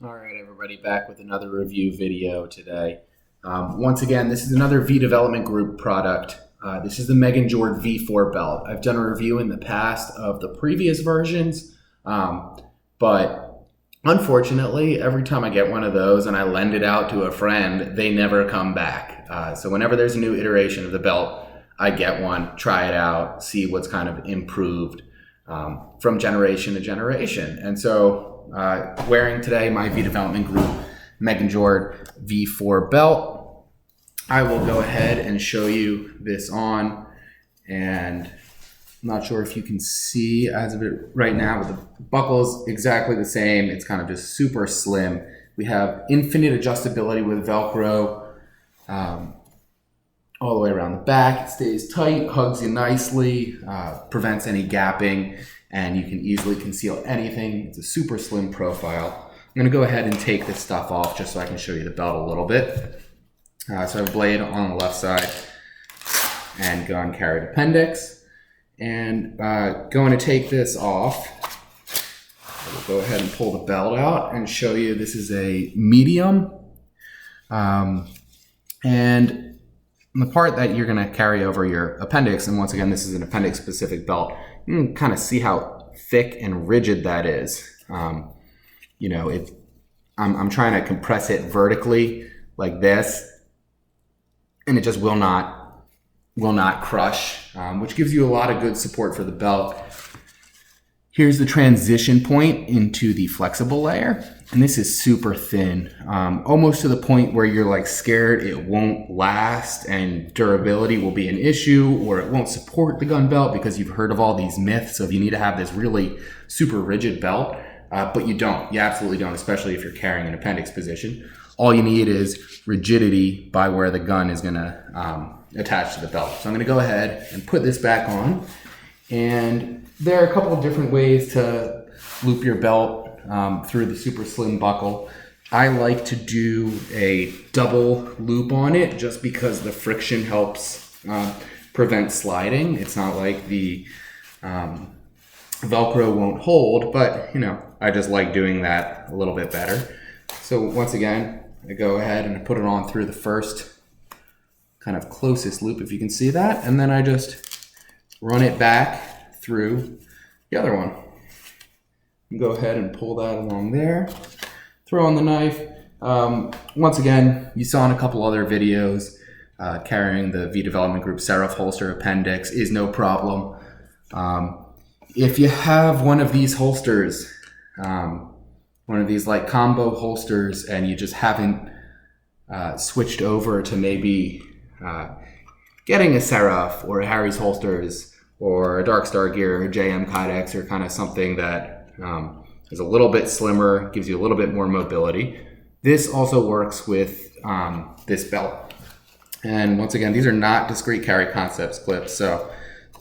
All right, everybody, back with another review video today. Once again, this is another V Development Group product. This is the Megingjord V4 belt. I've done a review in the past of the previous versions, but unfortunately, every time I get one of those and I lend it out to a friend, they never come back. So whenever there's a new iteration of the belt, I get one, try it out, see what's kind of improved from generation to generation. And so wearing today my V Development Group Megingjord V4 belt, I will go ahead and show you this on, and I'm not sure if you can see as of it right now, but the buckle's exactly the same. It's kind of just super slim. We have infinite adjustability with Velcro all the way around the back. It stays tight, hugs you nicely, prevents any gapping, and you can easily conceal anything. It's a super slim profile. I'm gonna go ahead and take this stuff off just so I can show you the belt a little bit. So I have a blade on the left side and gun carried appendix. And going to take this off, we'll go ahead and pull the belt out and show you this is a medium. And the part that you're gonna carry over your appendix, and once again, this is an appendix specific belt, you can kind of see how thick and rigid that is. You know, I'm trying to compress it vertically like this, and it just will not crush, which gives you a lot of good support for the belt. Here's the transition point into the flexible layer, and this is super thin, almost to the point where you're like scared it won't last and durability will be an issue, or it won't support the gun belt because you've heard of all these myths of you need to have this really super rigid belt, but you don't. You absolutely don't, especially if you're carrying an appendix position. All you need is rigidity by where the gun is gonna attach to the belt. So I'm gonna go ahead and put this back on, and there are a couple of different ways to loop your belt through the super slim buckle. I like to do a double loop on it just because the friction helps prevent sliding. It's not like the Velcro won't hold, but you know, I just like doing that a little bit better. So once again, I go ahead and put it on through the first kind of closest loop, if you can see that, and then I just run it back through the other one. Go ahead and pull that along there, throw on the knife. Once again, you saw in a couple other videos, carrying the V Development Group Seraph holster appendix is no problem. If you have one of these holsters, one of these like combo holsters, and you just haven't switched over to maybe getting a Seraph or a Harry's holsters or a Dark Star Gear or JM Kydex, or kind of something that is a little bit slimmer, gives you a little bit more mobility. This also works with this belt. And once again, these are not discrete carry concepts clips, so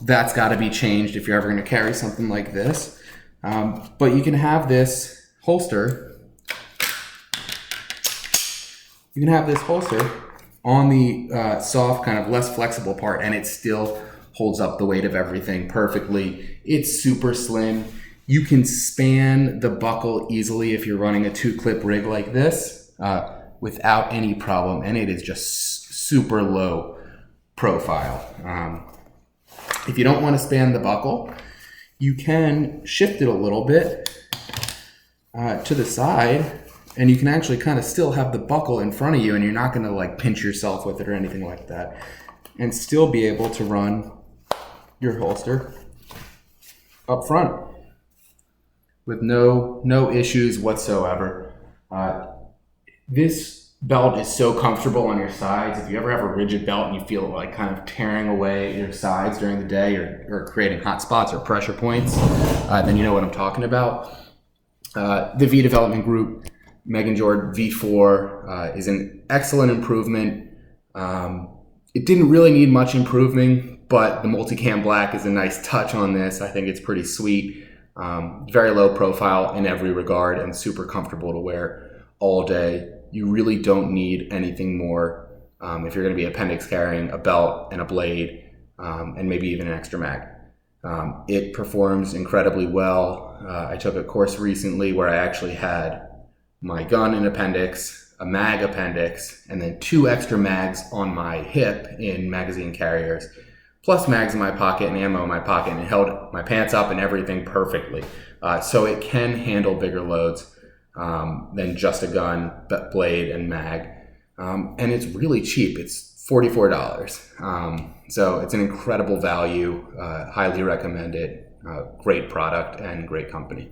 that's got to be changed if you're ever going to carry something like this. But you can have this holster. You can have this holster on the soft, kind of less flexible part, and it still holds up the weight of everything perfectly. It's super slim. You can span the buckle easily if you're running a 2-clip rig like this without any problem, and it is just super low profile. If you don't want to span the buckle, you can shift it a little bit to the side, and you can actually kind of still have the buckle in front of you, and you're not going to like pinch yourself with it or anything like that, and still be able to run your holster up front with no issues whatsoever. This belt is so comfortable on your sides. If you ever have a rigid belt and you feel it like kind of tearing away your sides during the day, or creating hot spots or pressure points, then you know what I'm talking about. The V Development Group Megingjord V4 is an excellent improvement. It didn't really need much improving, but the multicam black is a nice touch on this. I think it's pretty sweet. Very low profile in every regard and super comfortable to wear all day. You really don't need anything more if you're going to be appendix carrying a belt and a blade and maybe even an extra mag. It performs incredibly well. I took a course recently where I actually had my gun and appendix, a mag appendix, and then 2 extra mags on my hip in magazine carriers, plus mags in my pocket and ammo in my pocket, and it held my pants up and everything perfectly. So it can handle bigger loads than just a gun, blade, and mag. And it's really cheap. It's $44. So it's an incredible value. Highly recommend it. Great product and great company.